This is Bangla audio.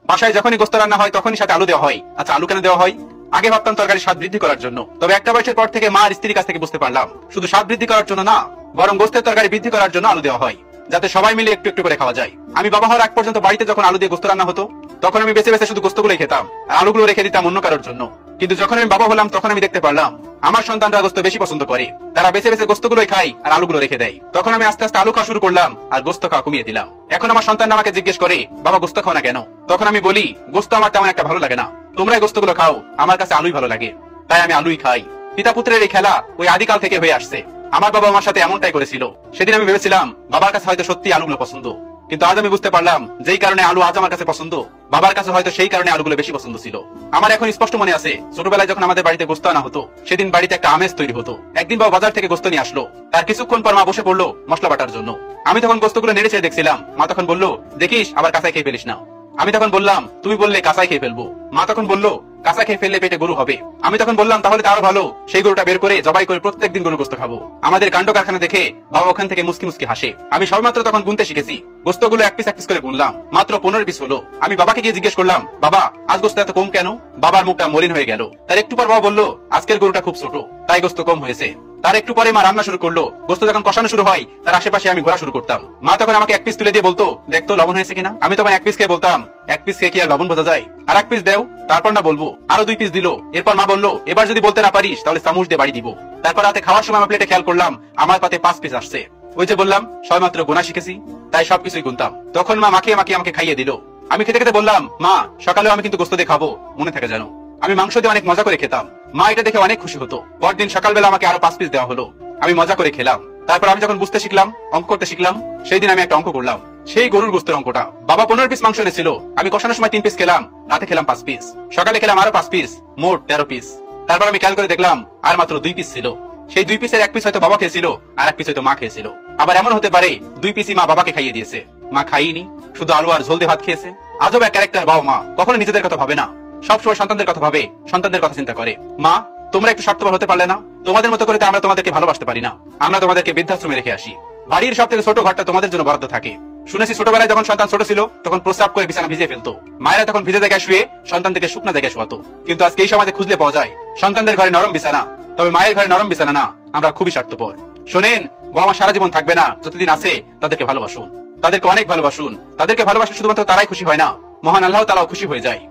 বাসায় যখনই গোস্ত রান্না হয় তখনই সাথে আলু দেওয়া হয়। আচ্ছা, আলু কেন দেওয়া হয়? আগে ভাবতাম তরকারি স্বাদ বৃদ্ধি করার জন্য, তবে একটা বয়সের পর থেকে মা আর স্ত্রীর কাছ থেকে বুঝতে পারলাম শুধু স্বাদ বৃদ্ধি করার জন্য না, বরং গোস্তের তরকারি বৃদ্ধি করার জন্য আলু দেওয়া হয়, যাতে সবাই মিলে একটু একটু করে খাওয়া যায়। আমি বাবা হওয়ার আগ পর্যন্ত বাড়িতে যখন আলু দিয়ে গোস্ত রান্না হতো তখন আমি বেছে বেছে শুধু গোস্তগুলোই খেতাম আর আলুগুলো রেখে দিতাম অন্য কারোর জন্য। কিন্তু যখন আমি বাবা হলাম তখন আমি দেখতে পারলাম আমার সন্তানরা গোস্ত বেশি পছন্দ করে, তারা বেছে বেছে গোস্তগুলোই খায় আর আলুগুলো রেখে দেয়। তখন আমি আস্তে আস্তে আলু খাওয়া শুরু করলাম আর গোস্ত খাওয়া কমিয়ে দিলাম। এখন আমার সন্তান আমাকে জিজ্ঞেস করে, বাবা গোস্ত খাও না কেন? তখন আমি বলি, গোস্ত আমার তেমন একটা ভালো লাগে না, তোমরাই গোস্তগুলো খাও, আমার কাছে আলুই ভালো লাগে, তাই আমি আলুই খাই। পিতা পুত্রের এই খেলা ওই আদিকাল থেকে হয়ে আসছে। আমার বাবা আমার সাথে এমনটাই করেছিল। সেদিন আমি ভেবেছিলাম বাবার কাছে হয়তো সত্যি আলুগুলো পছন্দ, কিন্তু আজ আমি বুঝতে পারলাম যেই কারণে আলু আজ আমার কাছে পছন্দ, বাবার কাছে হয়তো সেই কারণে আলুগুলো বেশি পছন্দ ছিল। আমার এখন স্পষ্ট মনে আছে, ছোটবেলায় যখন আমাদের বাড়িতে গোস্ত আনা হতো সেদিন বাড়িতে একটা আমেজ তৈরি হতো। একদিন বাবা বাজার থেকে গোস্ত নিয়ে আসলো, তার কিছুক্ষণ পর মা বসে পড়লো মশলা বাটার জন্য। আমি তখন গোস্তগুলো নেড়ে চেড়ে দেখছিলাম। মা তখন বললো, দেখিস আবার কাঁচাই খেয়ে ফেলিস না। আমি তখন বললাম, তুমি বললে কাঁচাই খেয়ে ফেলবো। মা তখন বললো, কাঁচা খেয়ে ফেললে পেটে গরু হবে। আমি তখন বললাম, তাহলে তো আরো ভালো, সেই গরুটা বের করে জবাই করে প্রত্যেকদিন গরু গোস্ত খাবো। আমাদের কাণ্ড কারখানা দেখে বাবা ওখান থেকে মুসকি মুসকি হাসে। আমি সবেমাত্র তখন গুনতে শিখেছি। গোস্তগুলো এক পিস করে গুনলাম, মাত্র 15 পিস হলো। আমি বাবাকে গিয়ে জিজ্ঞেস করলাম, বাবা আজ গোস্ত এত কম কেন? বাবার মুখটা মলিন হয়ে গেল। তার একটু পর বাবা বললো, আজকের গরুটা খুব ছোট, তাই গোস্ত কম হয়েছে। তার একটু পরে মা রান্না শুরু করলো। গোস্ত যখন কষানো শুরু হয় তার আশেপাশে আমি ঘোরা শুরু করতাম। মা তখন আমাকে এক পিস তুলে দিয়ে বলতো, দেখতো লবণ হয়েছে কিনা। আমি তখন এক পিস খেয়ে বলতাম, এক পিস খেয়ে কি আর লবণ বোঝা যায়? আর এক পিস দেও, তারপর না বলবো। আরো 2 পিস দিল। এরপর মা বললো, এবার যদি বলতে না পারিস তাহলে চামচ দিয়ে বাড়ি দিব। তারপর রাতে খাওয়ার সময় আমার প্লেটে খেয়াল করলাম আমার পাতে 5 পিস আসছে। ওই যে বললাম সবেমাত্র গোনা শিখেছি, তাই সবকিছুই গুনতাম। তখন মা মাখিয়ে মাখিয়ে আমাকে খাইয়ে দিল। আমি খেতে খেতে বললাম, মা সকালেও আমি কিন্তু গোস্ত দিয়ে খাবো, মনে থাকে জানো। আমি মাংস দিয়ে অনেক মজা করে খেতাম। মা এটা দেখে অনেক খুশি হতো। পরদিন সকালবেলা আমাকে আরো 5 পিস দেওয়া হলো। আমি মজা করে খেলাম। তারপর আমি যখন বুঝতে শিখলাম, অঙ্ক করতে শিখলাম, সেই দিন আমি একটা অঙ্ক করলাম, সেই গরুর গোস্তের অঙ্কটা। বাবা 15 পিস মাংস এনেছিল, আমি কষানোর সময় 3 পিস খেলাম, রাতে খেলাম 5 পিস, সকালে খেলাম আরো 5 পিস, মোট 13 পিস। তারপর আমি খেয়াল করে দেখলাম আর মাত্র 2 পিস ছিল। সেই 2 পিসের 1 পিস হয়তো বাবা খেয়েছিল আর 1 পিস হয়তো মা খেয়েছিল। আবার এমন হতে পারে 2 পিসই মা বাবাকে খাইয়ে দিয়েছে, মা খাইনি, শুধু আলু আর ঝোল দিয়ে ভাত খেয়েছে। আজব এক ক্যারেক্টার বাবা মা, কখনো নিজেদের কথা ভাবে না, সবসময় সন্তানদের কথা ভাবে, সন্তানদের কথা চিন্তা করে। মা তোমরা একটু স্বার্থপর হতে পারলে না? তোমাদের মতো করে আমরা তোমাদেরকে ভালোবাসতে পারি না। আমরা তোমাদেরকে বৃদ্ধাশ্রমে রেখে আসি। বাড়ির সব থেকে ছোট ঘরটা তোমাদের জন্য বরাদ্দ থাকে। শুনেছি ছোটবেলায় যখন সন্তান ছোট ছিল তখন প্রস্রাব করে বিছানা ভিজিয়ে ফেলতো। মায়েরা তখন ভিজে জায়গায় শুয়ে সন্তানদেরকে শুকনা জায়গায় শোয়াতো। কিন্তু আজকে এই সমাজে খুঁজলে পাওয়া যায় সন্তানদের ঘরে নরম বিছানা, তবে মায়ের ঘরে নরম বিছানা না। আমরা খুবই স্বার্থপর। শোনেন, বাবা মা সারা জীবন থাকবে না, যতদিন আছে তাদেরকে ভালোবাসুন, তাদেরকে অনেক ভালোবাসুন। তাদেরকে ভালোবাসলে শুধুমাত্র তারাই খুশি হয় না, মহান আল্লাহ তাআলাও খুশি হয়ে যায়।